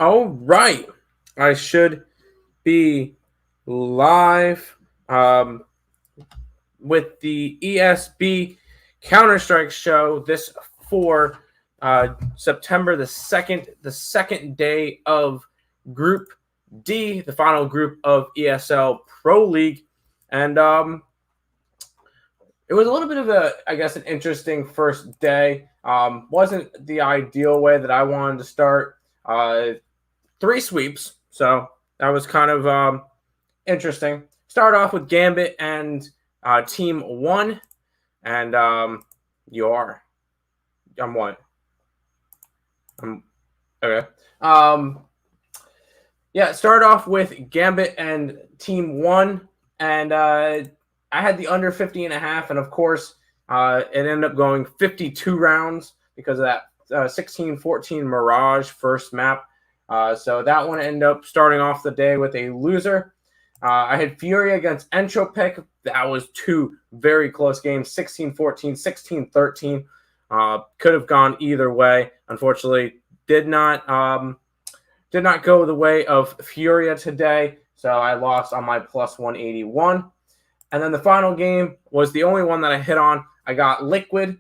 All right. I should be live with the ESB Counter-Strike show this for September the 2nd, the second day of Group D, the final group of ESL Pro League. And it was a little bit of an interesting first day. Wasn't the ideal way that I wanted to start. 3 sweeps, so that was kind of interesting. Start off with Gambit and TeamOne, and I'm what? Okay. Start off with Gambit and TeamOne, and I had the under 50.5, and of course, it ended up going 52 rounds because of that 16-14 Mirage first map. So that one ended up starting off the day with a loser. I had Furia against Entropiq. That was 2 very close games, 16-14, 16-13. Could have gone either way. Unfortunately, did not go the way of Furia today. So I lost on my plus 181. And then the final game was the only one that I hit on. I got Liquid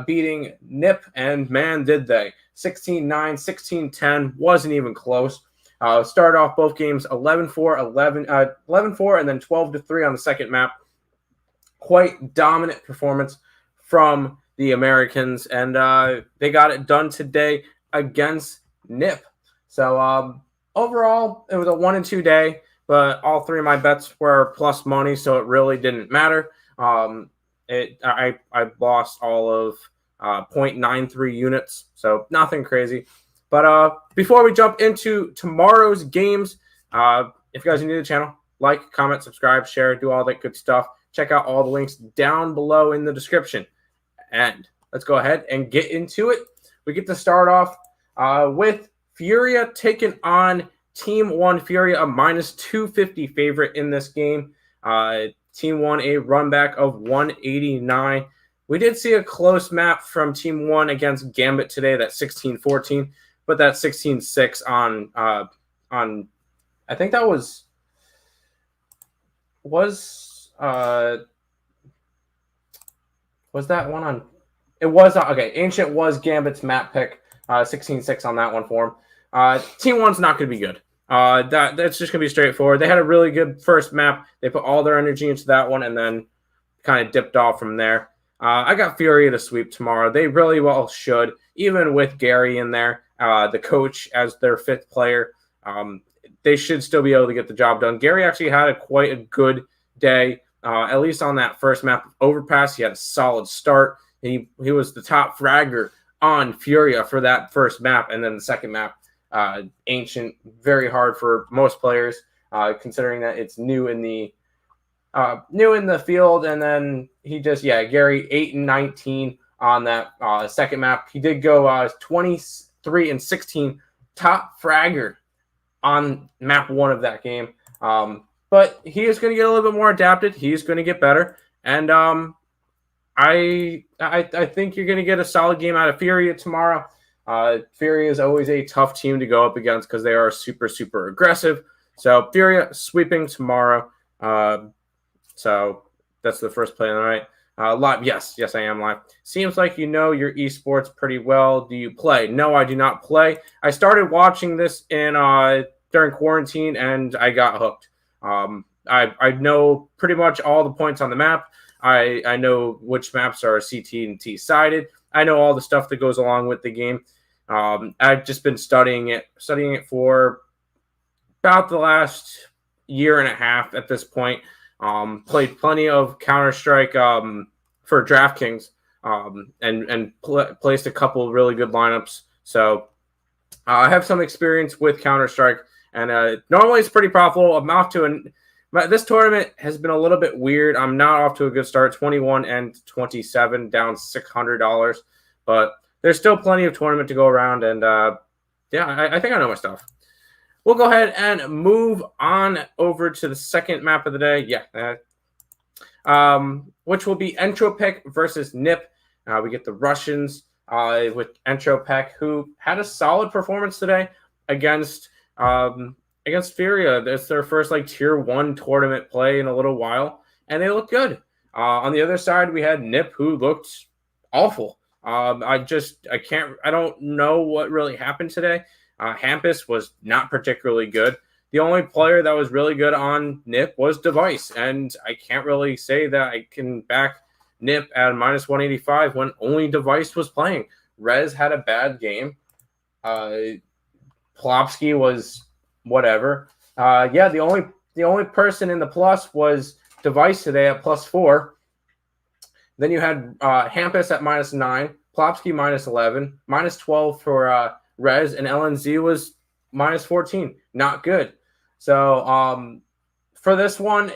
beating NIP, and man, did they. 16-9, 16-10, wasn't even close. Started off both games 11-4, 11-4, and then 12-3 on the second map. Quite dominant performance from the Americans, and they got it done today against NIP. So overall, it was a 1-2 day, but all 3 of my bets were plus money, so it really didn't matter. I lost all of 0.93 units, so nothing crazy. But before we jump into tomorrow's games, if you guys are new to the channel, like, comment, subscribe, share, do all that good stuff. Check out all the links down below in the description. And let's go ahead and get into it. We get to start off with Furia taking on TeamOne. Furia, a minus 250 favorite in this game. TeamOne, a run back of 189. We did see a close map from TeamOne against Gambit today, that 16-14, but that 16-6 on I think that was that one on? It was okay. Ancient was Gambit's map pick, 16-6 on that one for him. TeamOne's not going to be good. That's just going to be straightforward. They had a really good first map. They put all their energy into that one and then kind of dipped off from there. I got Furia to sweep tomorrow. They really well should, even with Gary in there, the coach as their 5th player. They should still be able to get the job done. Gary actually had quite a good day, at least on that first map of Overpass. He had a solid start. He was the top fragger on Furia for that first map, and then the second map, Ancient, very hard for most players, considering that it's new in the field. And then he just, Gary 8-19 on that second map. He did go 23-16, top fragger on map 1 of that game. But he is going to get a little bit more adapted. He's going to get better, and I think you're going to get a solid game out of Furia tomorrow. Furia is always a tough team to go up against because they are super, super aggressive. So Furia sweeping tomorrow. So that's the first play on the right. Live. Yes, I am live. Seems like you know your esports pretty well. Do you play? No, I do not play. I started watching this during quarantine, and I got hooked. I know pretty much all the points on the map. I know which maps are CT and T sided. I know all the stuff that goes along with the game. I've just been studying it for about the last year and a half at this point. Played plenty of Counter-Strike for DraftKings, and placed a couple really good lineups. So I have some experience with Counter-Strike, and normally it's pretty profitable. I'm off to this tournament has been a little bit weird. I'm not off to a good start, 21-27, down $600, but there's still plenty of tournament to go around, and I think I know my stuff. We'll go ahead and move on over to the second map of the day. Which will be Entropiq versus NIP. We get the Russians with Entropiq, who had a solid performance today. against Furia. It's their first like tier 1 tournament play in a little while, and they look good. On the other side, we had Nip, who looked awful. I don't know what really happened today. Hampus was not particularly good. The only player that was really good on Nip was Device, and I can't really say that I can back Nip at minus 185 when only Device was playing. Rez had a bad game. Plopsky was whatever. The only person in the plus was Device today at +4. Then you had Hampus at -9, Plopsky -11, -12 for Rez, and LNZ was -14. Not good. So for this one,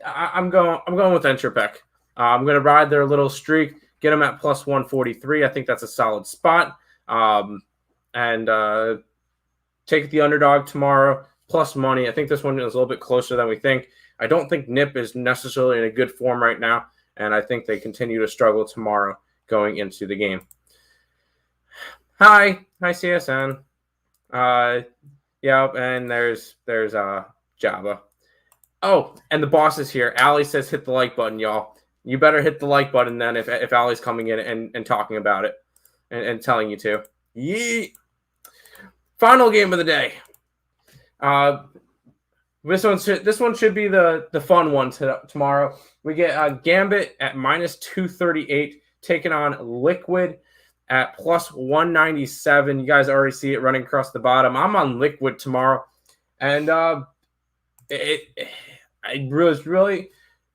I'm going with Entropiq. I'm going to ride their little streak, get them at +143. I think that's a solid spot. And take the underdog tomorrow, plus money. I think this one is a little bit closer than we think. I don't think Nip is necessarily in a good form right now, and I think they continue to struggle tomorrow going into the game. Hi CSN. Yeah, and there's Java. Oh, and the boss is here. Ali says hit the like button, y'all. You better hit the like button then if Ali's coming in and talking about it and telling you to. Yeet. Final game of the day. This one should be the fun one tomorrow. We get Gambit at -238, taking on Liquid at +197. You guys already see it running across the bottom. I'm on Liquid tomorrow, and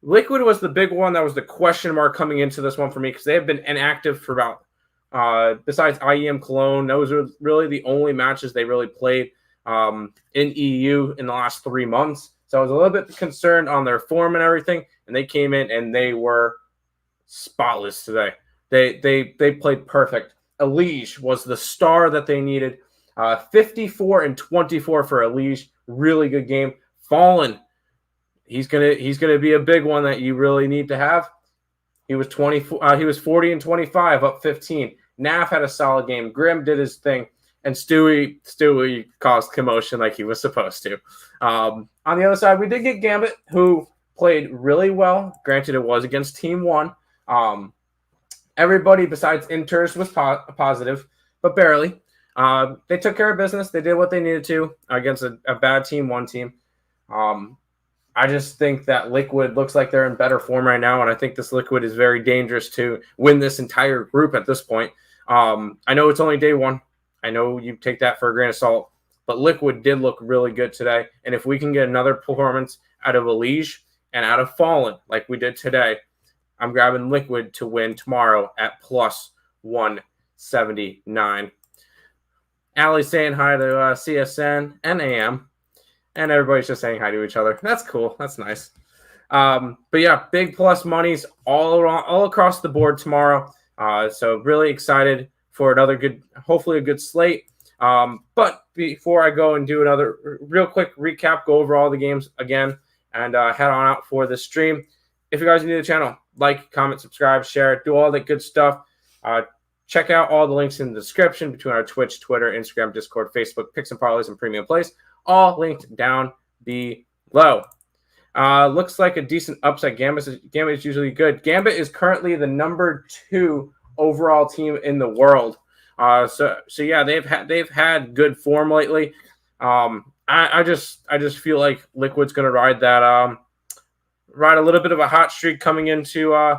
Liquid was the big one that was the question mark coming into this one for me because they have been inactive for about besides IEM Cologne. Those are really the only matches they really played in EU in the last 3 months. So I was a little bit concerned on their form and everything, and they came in and they were spotless today. They played perfect. Elige was the star that they needed. 54 and 24 for Elige. Really good game. Fallen. He's gonna be a big one that you really need to have. He was 40 and 25, up 15. Naf had a solid game. Grim did his thing, and Stewie caused commotion like he was supposed to. On the other side, we did get Gambit, who played really well. Granted, it was against TeamOne. Everybody besides Inters was positive, but barely. They took care of business. They did what they needed to against a bad TeamOne team. I just think that Liquid looks like they're in better form right now, and I think this Liquid is very dangerous to win this entire group at this point. I know it's only day one. I know you take that for a grain of salt, but Liquid did look really good today, and if we can get another performance out of Elige and out of Fallen like we did today, I'm grabbing Liquid to win tomorrow at +179. Ali's saying hi to CSN and AM. And everybody's just saying hi to each other. That's cool. That's nice. But yeah, big plus monies all across the board tomorrow. So really excited for hopefully a good slate. But before I go and do another real quick recap, go over all the games again, and head on out for the stream. If you guys are new to the channel, like, comment, subscribe, share, do all that good stuff. Check out all the links in the description between our Twitch, Twitter, Instagram, Discord, Facebook, Picks and Parleys, and Premium Plays. All linked down below. Looks like a decent upset. Gambit is usually good. Gambit is currently the number 2 overall team in the world. So yeah, they've had good form lately. I just feel like Liquid's gonna ride a little bit of a hot streak coming into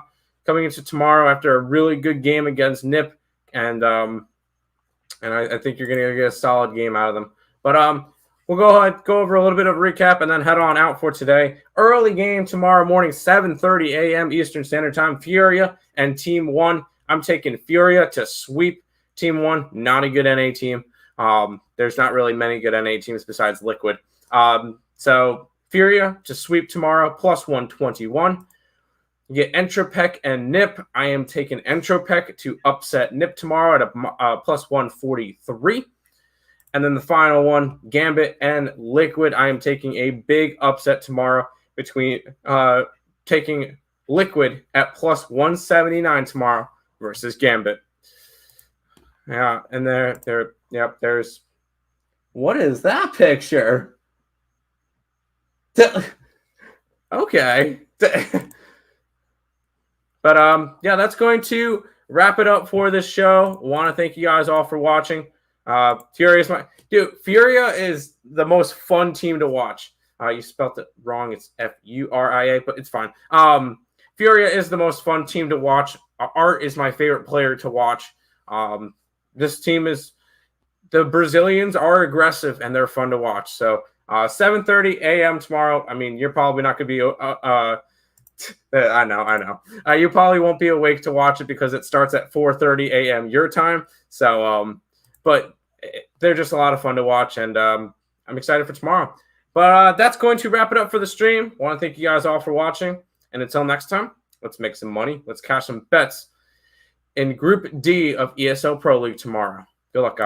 tomorrow after a really good game against Nip, and I think you're gonna get a solid game out of them. But we'll go over a little bit of a recap and then head on out for today. Early game tomorrow morning, 7:30 a.m. Eastern Standard Time. Furia and TeamOne. I'm taking Furia to sweep TeamOne. Not a good NA team. There's not really many good NA teams besides Liquid. So Furia to sweep tomorrow, +121. You get Entropiq and Nip. I am taking Entropiq to upset Nip tomorrow at a +143. And then the final one, Gambit and Liquid. I am taking a big upset tomorrow between taking Liquid at +179 tomorrow versus Gambit. Yeah, and there's What is that picture? Okay. But yeah, that's going to wrap it up for this show. Want to thank you guys all for watching. Furia is the most fun team to watch. You spelt it wrong. It's Furia, but it's fine. Furia is the most fun team to watch. Art is my favorite player to watch. This team is the Brazilians are aggressive and they're fun to watch. So 7:30 a.m. tomorrow. I mean, you're probably not going to be. I know. You probably won't be awake to watch it because it starts at 4:30 a.m. your time. So, but they're just a lot of fun to watch, and I'm excited for tomorrow. But that's going to wrap it up for the stream. I want to thank you guys all for watching, and until next time, let's make some money. Let's cash some bets in Group D of ESL Pro League tomorrow. Good luck, guys.